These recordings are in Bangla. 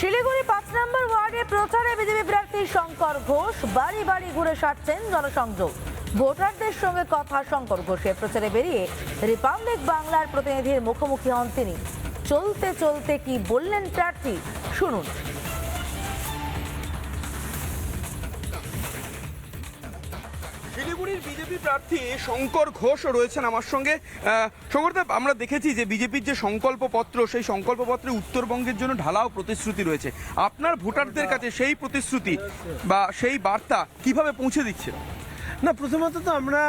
শিলিগুড়ি ৫ নম্বর ওয়ার্ডে প্রচারে বিজেপি প্রার্থী শঙ্কর ঘোষ বাড়ি বাড়ি ঘুরে সারছেন জনসংযোগ। ভোটারদের সঙ্গে কথা শঙ্কর ঘোষের প্রচারে বেরিয়ে রিপাবলিক বাংলার প্রতিনিধির মুখোমুখি হন তিনি। চলতে চলতে কি বললেন প্রার্থী, শুনুন। শিলিগুড়ির বিজেপি প্রার্থী শঙ্কর ঘোষ রয়েছেন আমার সঙ্গে। শঙ্করদা, আমরা দেখেছি যে বিজেপির যে সংকল্পপত্র, সেই সংকল্পপত্রে উত্তরবঙ্গের জন্য ঢালাও প্রতিশ্রুতি রয়েছে। আপনার ভোটারদের কাছে সেই প্রতিশ্রুতি বা সেই বার্তা কিভাবে পৌঁছে দিচ্ছে? না, প্রথমত তো আমরা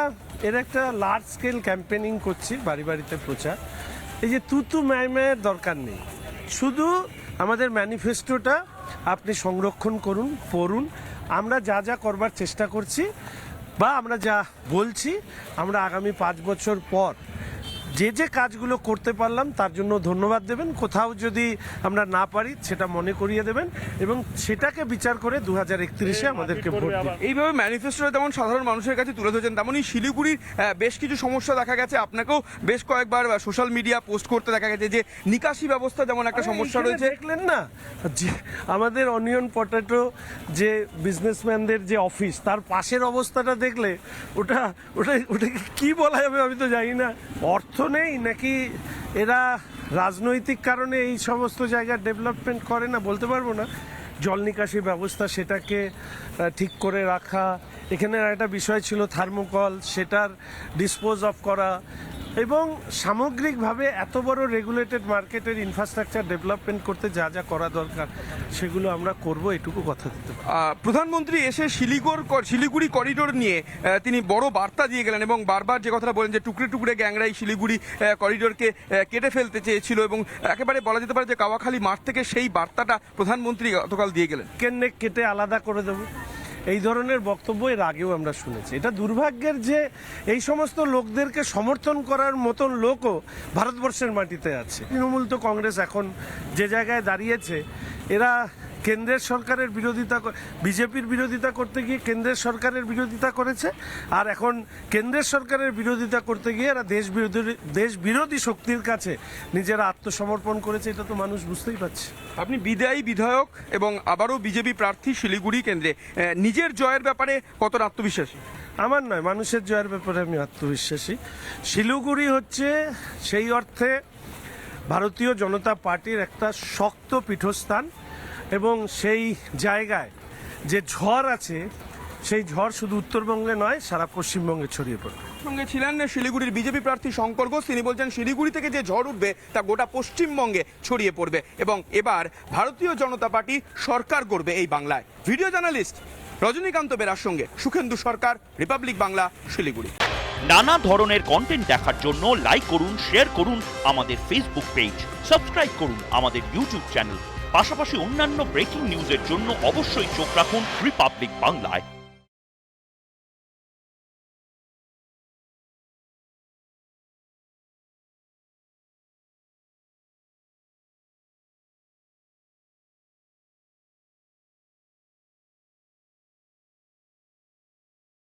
এর একটা লার্জ স্কেল ক্যাম্পেনিং করছি, বাড়ি বাড়িতে প্রচার। এই যে তুতু ম্যামের দরকার নেই, শুধু আমাদের ম্যানিফেস্টোটা আপনি সংরক্ষণ করুন, পড়ুন। আমরা যা যা করবার চেষ্টা করছি বা আমরা যা বলছি, আমরা আগামী ৫ বছর পর যে যে কাজগুলো করতে পারলাম তার জন্য ধন্যবাদ দেবেন। কোথাও যদি আমরা না পারি সেটা মনে করিয়ে দেবেন এবং সেটাকে বিচার করে 2031-এ আমাদেরকে ভোট দিন। এইভাবে ম্যানিফেস্টোটা যেমন সাধারণ মানুষের কাছে তুলে ধরেছেন, তেমনই শিলিগুড়ির বেশ কিছু সমস্যা দেখা গেছে। আপনাকেও বেশ কয়েকবার সোশ্যাল মিডিয়া পোস্ট করতে দেখা গেছে যে নিকাশি ব্যবস্থা যেমন একটা সমস্যা রয়েছে। দেখলেন না যে আমাদের অনিয়ন পটেটো যে বিজনেসম্যানদের যে অফিস, তার পাশের অবস্থাটা দেখলে ওটা ওটা ওটাকে কি বলা যাবে আমি তো জানি না। অর্থ নেই নাকি এরা রাজনৈতিক কারণে এই সমস্ত জায়গার ডেভেলপমেন্ট করে না বলতে পারবো না। জল নিকাশি ব্যবস্থা, সেটাকে ঠিক করে রাখা, এখানে একটা বিষয় ছিল থার্মোকল, সেটার ডিসপোজ অফ করা এবং সামগ্রিকভাবে এত বড় রেগুলেটেড মার্কেটের ইনফ্রাস্ট্রাকচার ডেভেলপমেন্ট করতে যা যা করা দরকার সেগুলো আমরা করব, এটুকু কথা দিতে পারি। প্রধানমন্ত্রী এসে শিলিগুড়ি করিডোর নিয়ে তিনি বড় বার্তা দিয়ে গেলেন এবং বারবার যে কথাটা বলেন যে টুকরে টুকরে গ্যাংরাই শিলিগুড়ি করিডোরকে কেটে ফেলতে চেয়েছিল এবং একেবারে বলা যেতে পারে যে কাওয়াখালী মাঠ থেকে সেই বার্তাটা প্রধানমন্ত্রী গতকাল দিয়ে গেলেন। কেটে আলাদা করে দেবো, এই ধরনের বক্তব্য এর আগেও আমরা শুনেছি। এটা দুর্ভাগ্যের যে এই সমস্ত লোকদেরকে সমর্থন করার মতন লোকও ভারতবর্ষের মাটিতে আছে। তৃণমূল তো কংগ্রেস এখন যে জায়গায় দাঁড়িয়েছে, এরা কেন্দ্রের সরকারের বিরোধিতা, বিজেপির বিরোধিতা করতে গিয়ে কেন্দ্রের সরকারের বিরোধিতা করেছে, আর এখন কেন্দ্রের সরকারের বিরোধিতা করতে গিয়ে এরা দেশ বিরোধী শক্তির কাছে নিজেরা আত্মসমর্পণ করেছে। এটা তো মানুষ বুঝতেই পারছে। আপনি বিদায়ী বিধায়ক এবং আবারও বিজেপি প্রার্থী শিলিগুড়ি কেন্দ্রে, নিজের জয়ের ব্যাপারে কতটা আত্মবিশ্বাসী? আমার নয়, মানুষের জয়ের ব্যাপারে আমি আত্মবিশ্বাসী। শিলিগুড়ি হচ্ছে সেই অর্থে ভারতীয় জনতা পার্টির একটা শক্ত পীঠস্থান এবং সেই জায়গায় যে ঝড় আছে, সেই ঝড় শুধু উত্তরবঙ্গে নয়, সারা পশ্চিমবঙ্গে ছড়িয়ে পড়বে। সঙ্গে ছিলেন শিলিগুড়ির বিজেপি প্রার্থী শঙ্কর ঘোষ। তিনি বলছেন শিলিগুড়ি থেকে যে ঝড় উঠবে তা গোটা পশ্চিমবঙ্গে ছড়িয়ে পড়বে এবং এবার ভারতীয় জনতা পার্টি সরকার করবে এই বাংলায়। ভিডিও জার্নালিস্ট রজনীকান্ত বেরার সঙ্গে সুখেন্দু সরকার, রিপাবলিক বাংলা, শিলিগুড়ি। নানা ধরনের কন্টেন্ট দেখার জন্য লাইক করুন, শেয়ার করুন আমাদের ফেসবুক পেজ, সাবস্ক্রাইব করুন আমাদের ইউটিউব চ্যানেল। পাশাপাশি অন্যান্য ব্রেকিং নিউজের জন্য অবশ্যই চোখ রাখুন রিপাবলিক বাংলায়।